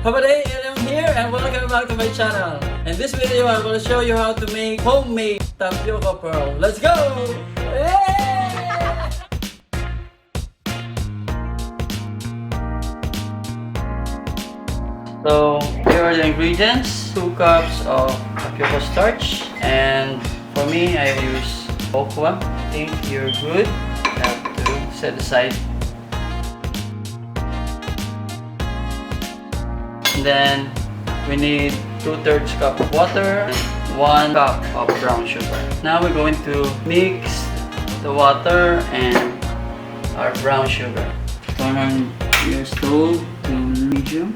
Hey, eliam here and welcome back to my channel. In this video, I will show you how to make homemade tapioca pearl. Let's go! Yay! So here are the ingredients: 2 cups of tapioca starch, and for me, I use cocoa. I think you're good. You have to set aside. And then we need 2/3 cup of water and 1 cup of brown sugar. Now we're going to mix the water and our brown sugar. Turn on your stove to medium.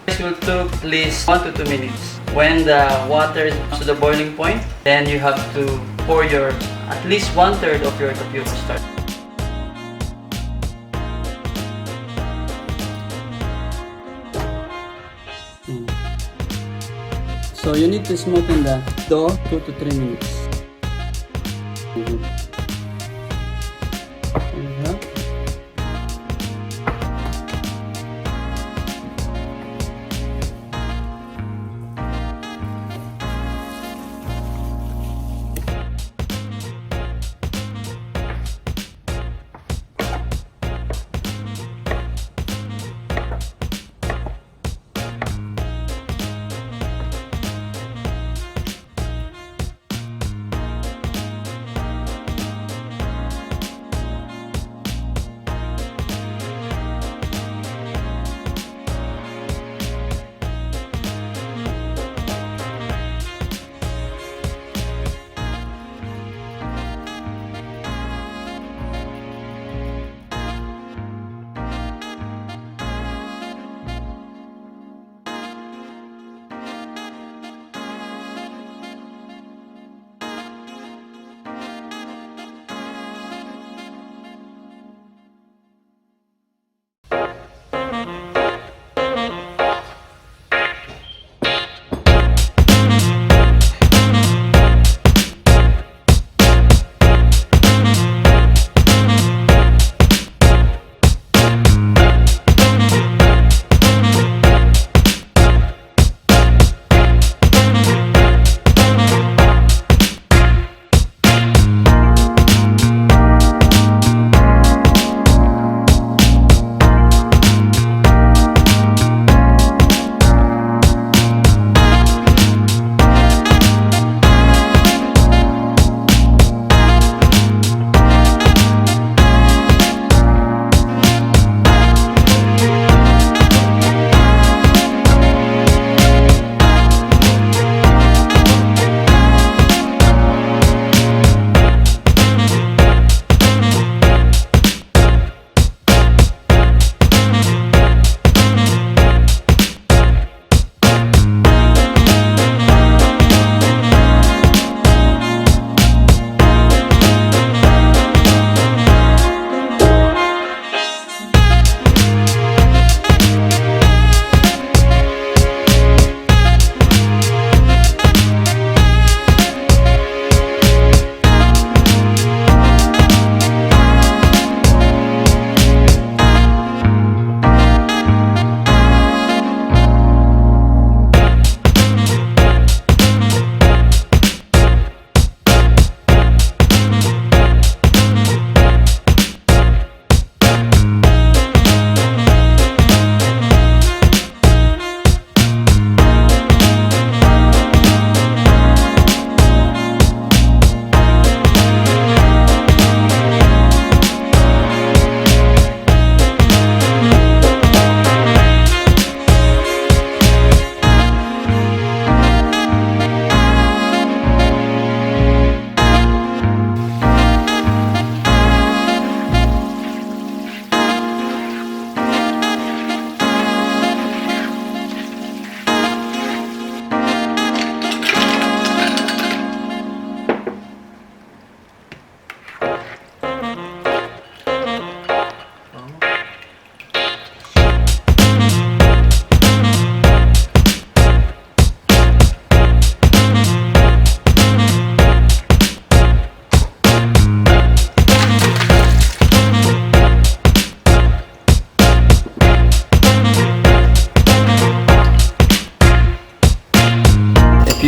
This will take at least 1 to 2 minutes. When the water is to the boiling point, then you have to pour your at least 1/3 of your tapioca starch. So you need to smoke in the dough 2 to 3 minutes. There you go.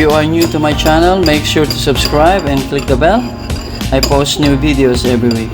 you are new to my channel, make sure to subscribe and click the bell. I post new videos every week.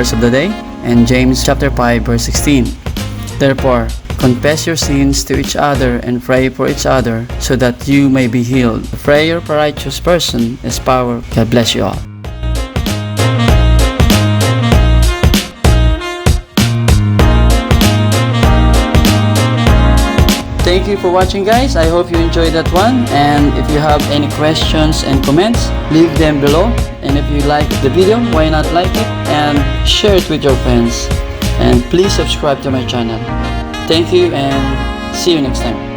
Verse of the day, and James chapter 5 verse 16. Therefore, confess your sins to each other and pray for each other so that you may be healed. The prayer of a righteous person is power. God bless you all. Thank you for watching, guys. I hope you enjoyed that one, and if you have any questions and comments, leave them below. And if you like the video, why not like it and share it with your friends, and please subscribe to my channel. Thank you and see you next time.